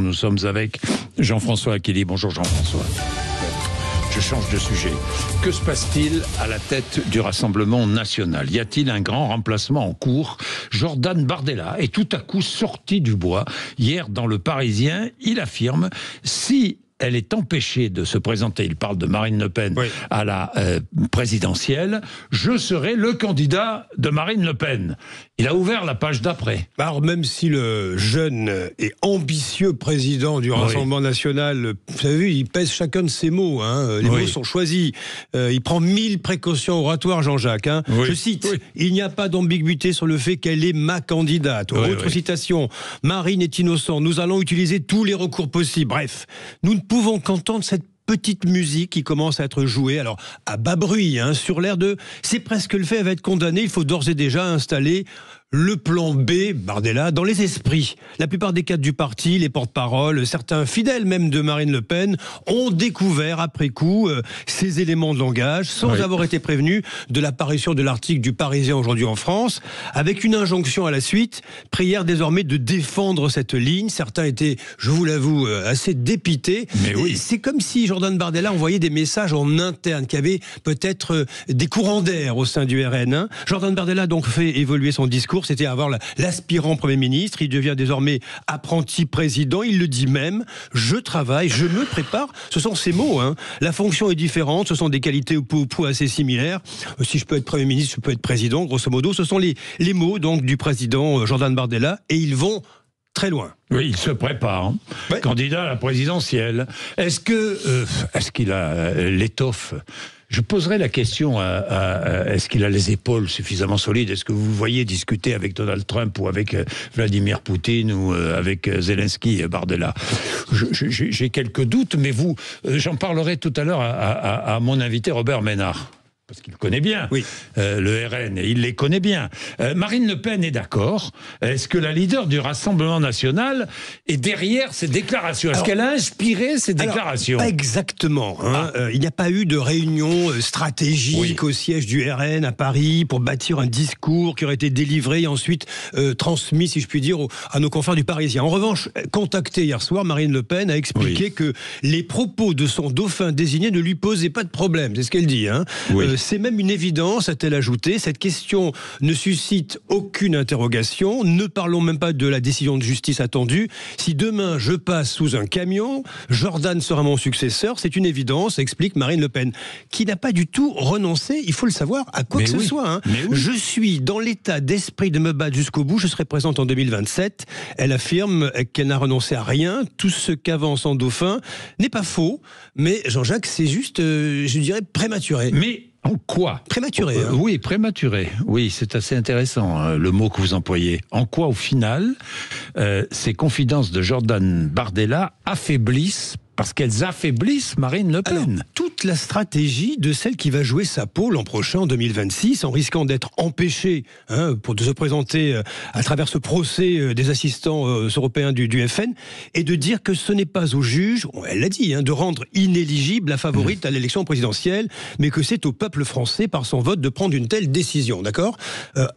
soir, nous sommes avec Jean-François Aquili. Bonjour Jean-François. Je change de sujet. Que se passe-t-il à la tête du Rassemblement national? Y a-t-il un grand remplacement en cours? Jordan Bardella est tout à coup sorti du bois. Hier, dans Le Parisien, il affirme « Si elle est empêchée de se présenter, il parle de Marine Le Pen, à la présidentielle, je serai le candidat de Marine Le Pen ». Il a ouvert la page d'après. Alors même si le jeune et ambitieux président du Rassemblement national, vous savez, il pèse chacun de ses mots, hein, les mots sont choisis, il prend 1000 précautions oratoires, Jean-Jacques. Je cite, il n'y a pas d'ambiguïté sur le fait qu'elle est ma candidate. Autre citation, Marine est innocente, nous allons utiliser tous les recours possibles. Bref, nous ne pouvons qu'entendre cette petite musique qui commence à être jouée, alors à bas bruit, sur l'air de « c'est presque le fait, elle va être condamnée, il faut d'ores et déjà installer le plan B, Bardella, dans les esprits. » La plupart des cadres du parti, les porte-paroles, certains fidèles même de Marine Le Pen, ont découvert après coup ces éléments de langage, sans avoir été prévenus de l'apparition de l'article du Parisien aujourd'hui en France, avec une injonction à la suite, prière désormais de défendre cette ligne. Certains étaient, je vous l'avoue, assez dépités. Mais c'est comme si Jordan Bardella envoyait des messages en interne, qu'il y avait peut-être des courants d'air au sein du RN. Jordan Bardella a donc fait évoluer son discours. C'était avoir l'aspirant Premier ministre. Il devient désormais apprenti président. Il le dit même, je travaille, je me prépare. Ce sont ses mots. La fonction est différente. Ce sont des qualités au pot assez similaires. Si je peux être Premier ministre, je peux être président. Grosso modo, ce sont les mots donc du président Jordan Bardella. Et ils vont très loin. Oui, il se prépare. Candidat à la présidentielle. Est-ce qu'il a l'étoffe? Je poserai la question est-ce qu'il a les épaules suffisamment solides? Est-ce que vous voyez discuter avec Donald Trump ou avec Vladimir Poutine ou avec Zelensky et Bardella? J'ai quelques doutes, mais j'en parlerai tout à l'heure à mon invité Robert Ménard. Parce qu'il connaît bien le RN, et il les connaît bien. Marine Le Pen est d'accord. Est-ce que la leader du Rassemblement national est derrière ces déclarations? Est-ce qu'elle a inspiré ces déclarations? Pas exactement. Il n'y a pas eu de réunion stratégique au siège du RN à Paris pour bâtir un discours qui aurait été délivré et ensuite transmis, si je puis dire, à nos confrères du Parisien. En revanche, contactée hier soir, Marine Le Pen a expliqué que les propos de son dauphin désigné ne lui posaient pas de problème. C'est ce qu'elle dit. C'est même une évidence, a-t-elle ajouté. Cette question ne suscite aucune interrogation. Ne parlons même pas de la décision de justice attendue. Si demain je passe sous un camion, Jordan sera mon successeur. C'est une évidence, explique Marine Le Pen, qui n'a pas du tout renoncé, il faut le savoir, à quoi que ce soit. Je suis dans l'état d'esprit de me battre jusqu'au bout. Je serai présente en 2027. Elle affirme qu'elle n'a renoncé à rien. Tout ce qu'avance en dauphin n'est pas faux. Mais Jean-Jacques, c'est juste, je dirais, prématuré. Mais en quoi? Prématuré. Oui, prématuré. Oui, c'est assez intéressant, le mot que vous employez. En quoi, au final, ces confidences de Jordan Bardella affaiblissent, parce qu'elles affaiblissent Marine Le Pen? Alors, toute la stratégie de celle qui va jouer sa peau l'an prochain, en 2026, en risquant d'être empêchée de se présenter à travers ce procès des assistants européens du FN, et de dire que ce n'est pas au juge, elle l'a dit, de rendre inéligible la favorite à l'élection présidentielle, mais que c'est au peuple français, par son vote, de prendre une telle décision, d'accord?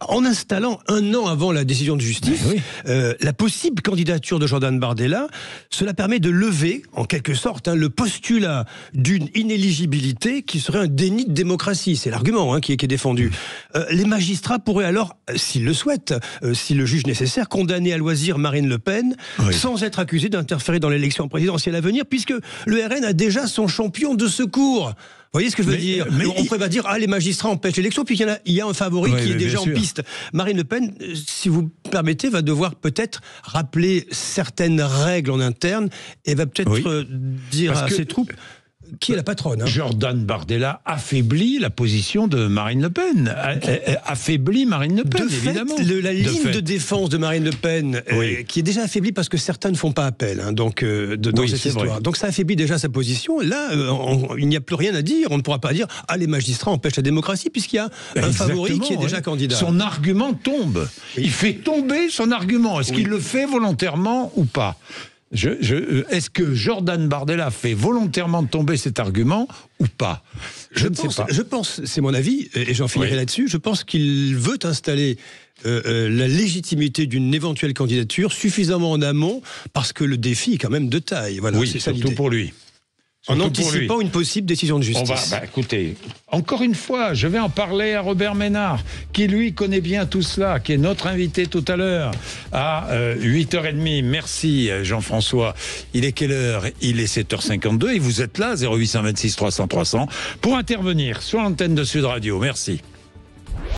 En installant, un an avant la décision de justice, la possible candidature de Jordan Bardella, cela permet de lever, en quelque sorte, le postulat d'une inéligibilité qui serait un déni de démocratie. C'est l'argument qui est défendu. Les magistrats pourraient alors, s'ils le souhaitent, si le juge nécessaire, condamner à loisir Marine Le Pen sans être accusé d'interférer dans l'élection présidentielle à venir, puisque le RN a déjà son champion de secours. Vous voyez ce que je veux dire? On pourrait pas dire les magistrats empêchent l'élection, puis il y a un favori qui est déjà en piste. Marine Le Pen, si vous permettez, va devoir peut-être rappeler certaines règles en interne et va peut-être dire à ses troupes qui est la patronne. Jordan Bardella affaiblit la position de Marine Le Pen. Affaiblit Marine Le Pen, évidemment. La ligne de défense de Marine Le Pen, qui est déjà affaiblie parce que certains ne font pas appel dans cette histoire. Vrai. Donc ça affaiblit déjà sa position. Là, il n'y a plus rien à dire. On ne pourra pas dire les magistrats empêchent la démocratie, puisqu'il y a un favori qui est déjà candidat. Son argument tombe. Il fait tomber son argument. Est-ce qu'il le fait volontairement ou pas? Est-ce que Jordan Bardella fait volontairement tomber cet argument ou pas? Je ne sais pas. Je pense, c'est mon avis, et j'en finirai là-dessus, je pense qu'il veut installer la légitimité d'une éventuelle candidature suffisamment en amont, parce que le défi est quand même de taille. Voilà, oui, c'est ça surtout pour lui. En anticipant une possible décision de justice. Écoutez, encore une fois, je vais en parler à Robert Ménard, qui lui connaît bien tout cela, qui est notre invité tout à l'heure à 8h30. Merci Jean-François. Il est quelle heure? Il est 7h52 et vous êtes là, 0826 300 300, pour intervenir sur l'antenne de Sud Radio. Merci.